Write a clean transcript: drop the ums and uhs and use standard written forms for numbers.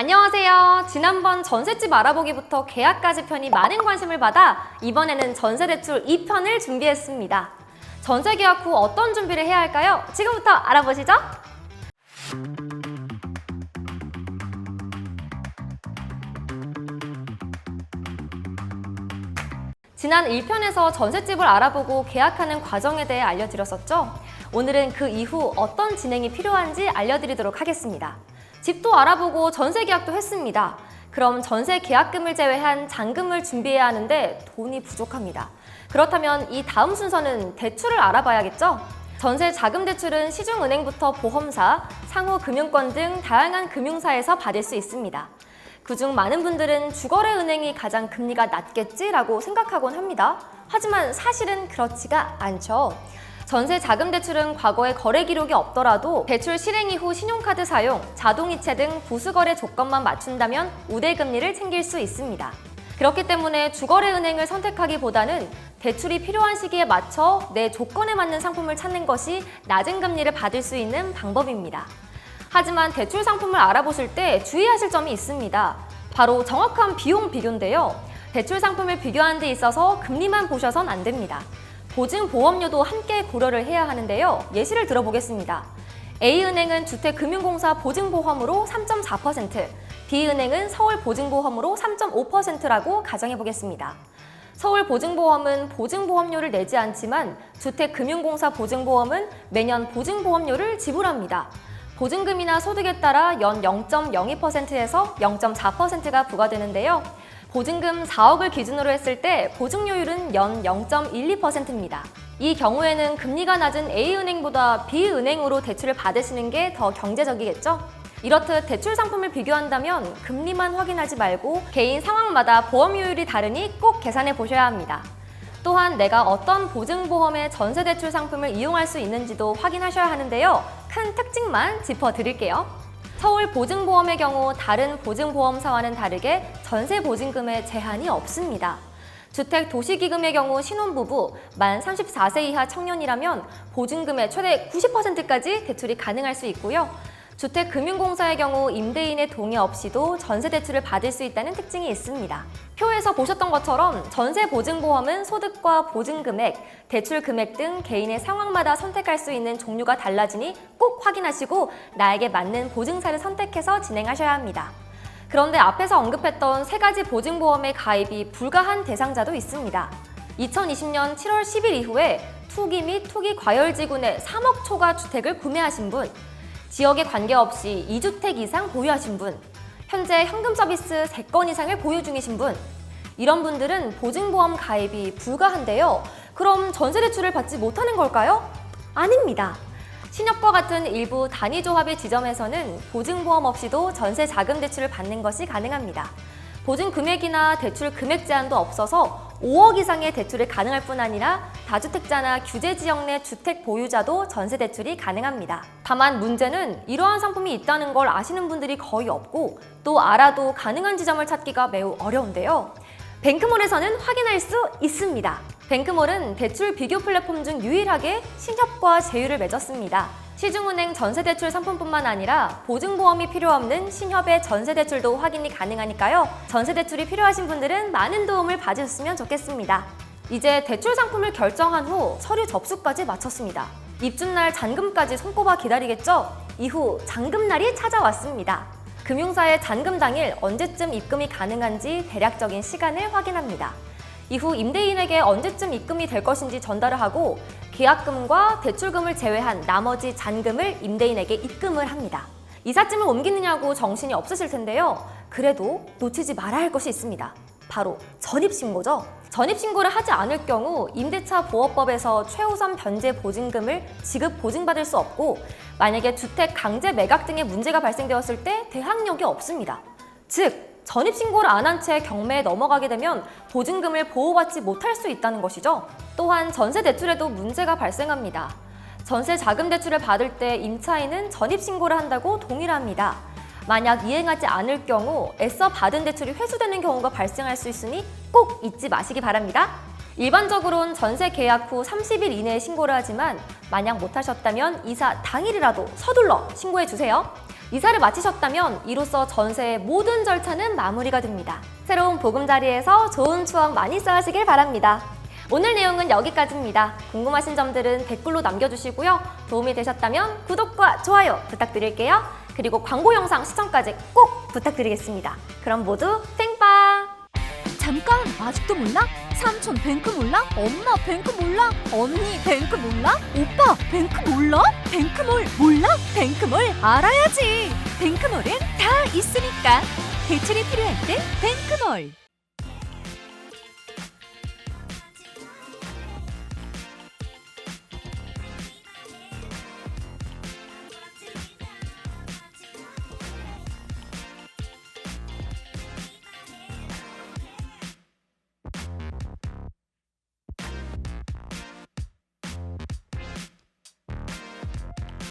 안녕하세요. 지난번 전셋집 알아보기부터 계약까지 편이 많은 관심을 받아 이번에는 전세대출 2편을 준비했습니다. 전세 계약 후 어떤 준비를 해야 할까요? 지금부터 알아보시죠. 지난 1편에서 전셋집을 알아보고 계약하는 과정에 대해 알려드렸었죠. 오늘은 그 이후 어떤 진행이 필요한지 알려드리도록 하겠습니다. 집도 알아보고 전세 계약도 했습니다. 그럼 전세 계약금을 제외한 잔금을 준비해야 하는데 돈이 부족합니다. 그렇다면 이 다음 순서는 대출을 알아봐야겠죠? 전세 자금 대출은 시중은행부터 보험사, 상호금융권 등 다양한 금융사에서 받을 수 있습니다. 그중 많은 분들은 주거래은행이 가장 금리가 낮겠지라고 생각하곤 합니다. 하지만 사실은 그렇지가 않죠. 전세 자금 대출은 과거에 거래 기록이 없더라도 대출 실행 이후 신용카드 사용, 자동이체 등 부수거래 조건만 맞춘다면 우대금리를 챙길 수 있습니다. 그렇기 때문에 주거래은행을 선택하기보다는 대출이 필요한 시기에 맞춰 내 조건에 맞는 상품을 찾는 것이 낮은 금리를 받을 수 있는 방법입니다. 하지만 대출 상품을 알아보실 때 주의하실 점이 있습니다. 바로 정확한 비용 비교인데요. 대출 상품을 비교하는 데 있어서 금리만 보셔선 안 됩니다. 보증보험료도 함께 고려를 해야 하는데요. 예시를 들어보겠습니다. A은행은 주택금융공사 보증보험으로 3.4%, B은행은 서울보증보험으로 3.5%라고 가정해보겠습니다. 서울보증보험은 보증보험료를 내지 않지만 주택금융공사 보증보험은 매년 보증보험료를 지불합니다. 보증금이나 소득에 따라 연 0.02%에서 0.4%가 부과되는데요. 보증금 4억을 기준으로 했을 때 보증료율은 연 0.12%입니다. 이 경우에는 금리가 낮은 A은행보다 B은행으로 대출을 받으시는 게 더 경제적이겠죠? 이렇듯 대출 상품을 비교한다면 금리만 확인하지 말고 개인 상황마다 보험료율이 다르니 꼭 계산해 보셔야 합니다. 또한 내가 어떤 보증보험의 전세대출 상품을 이용할 수 있는지도 확인하셔야 하는데요. 큰 특징만 짚어드릴게요. 서울보증보험의 경우 다른 보증보험사와는 다르게 전세보증금에 제한이 없습니다. 주택도시기금의 경우 신혼부부, 만 34세 이하 청년이라면 보증금의 최대 90%까지 대출이 가능할 수 있고요. 주택금융공사의 경우 임대인의 동의 없이도 전세대출을 받을 수 있다는 특징이 있습니다. 표에서 보셨던 것처럼 전세보증보험은 소득과 보증금액, 대출금액 등 개인의 상황마다 선택할 수 있는 종류가 달라지니 꼭 확인하시고 나에게 맞는 보증사를 선택해서 진행하셔야 합니다. 그런데 앞에서 언급했던 세 가지 보증보험의 가입이 불가한 대상자도 있습니다. 2020년 7월 10일 이후에 투기 및 투기 과열지구 내 3억 초과 주택을 구매하신 분, 지역에 관계없이 2주택 이상 보유하신 분, 현재 현금 서비스 3건 이상을 보유 중이신 분, 이런 분들은 보증보험 가입이 불가한데요. 그럼 전세대출을 받지 못하는 걸까요? 아닙니다. 신협과 같은 일부 단위조합의 지점에서는 보증보험 없이도 전세 자금 대출을 받는 것이 가능합니다. 보증 금액이나 대출 금액 제한도 없어서 5억 이상의 대출이 가능할 뿐 아니라 다주택자나 규제 지역 내 주택 보유자도 전세 대출이 가능합니다. 다만 문제는 이러한 상품이 있다는 걸 아시는 분들이 거의 없고 또 알아도 가능한 지점을 찾기가 매우 어려운데요. 뱅크몰에서는 확인할 수 있습니다. 뱅크몰은 대출 비교 플랫폼 중 유일하게 신협과 제휴를 맺었습니다. 시중은행 전세대출 상품뿐만 아니라 보증보험이 필요 없는 신협의 전세대출도 확인이 가능하니까요. 전세대출이 필요하신 분들은 많은 도움을 받으셨으면 좋겠습니다. 이제 대출 상품을 결정한 후 서류 접수까지 마쳤습니다. 입주날 잔금까지 손꼽아 기다리겠죠? 이후 잔금날이 찾아왔습니다. 금융사의 잔금 당일 언제쯤 입금이 가능한지 대략적인 시간을 확인합니다. 이후 임대인에게 언제쯤 입금이 될 것인지 전달을 하고 계약금과 대출금을 제외한 나머지 잔금을 임대인에게 입금을 합니다. 이삿짐을 옮기느냐고 정신이 없으실 텐데요. 그래도 놓치지 말아야 할 것이 있습니다. 바로 전입신고죠. 전입신고를 하지 않을 경우 임대차 보호법에서 최우선 변제 보증금을 지급 보증받을 수 없고 만약에 주택 강제 매각 등의 문제가 발생되었을 때 대항력이 없습니다. 즉 전입신고를 안 한 채 경매에 넘어가게 되면 보증금을 보호받지 못할 수 있다는 것이죠. 또한 전세 대출에도 문제가 발생합니다. 전세 자금 대출을 받을 때 임차인은 전입신고를 한다고 동의를 합니다. 만약 이행하지 않을 경우 애써 받은 대출이 회수되는 경우가 발생할 수 있으니 꼭 잊지 마시기 바랍니다. 일반적으로는 전세 계약 후 30일 이내에 신고를 하지만 만약 못하셨다면 이사 당일이라도 서둘러 신고해 주세요. 이사를 마치셨다면 이로써 전세의 모든 절차는 마무리가 됩니다. 새로운 보금자리에서 좋은 추억 많이 쌓으시길 바랍니다. 오늘 내용은 여기까지입니다. 궁금하신 점들은 댓글로 남겨주시고요. 도움이 되셨다면 구독과 좋아요 부탁드릴게요. 그리고 광고 영상 시청까지 꼭 부탁드리겠습니다. 그럼 모두 팽빵! 잠깐, 아직도 몰라? 삼촌 뱅크 몰라? 엄마 뱅크 몰라? 언니 뱅크 몰라? 오빠 뱅크 몰라? 뱅크몰 몰라? 뱅크몰 알아야지. 뱅크몰은 다 있으니까. 대출이 필요할 땐 뱅크몰.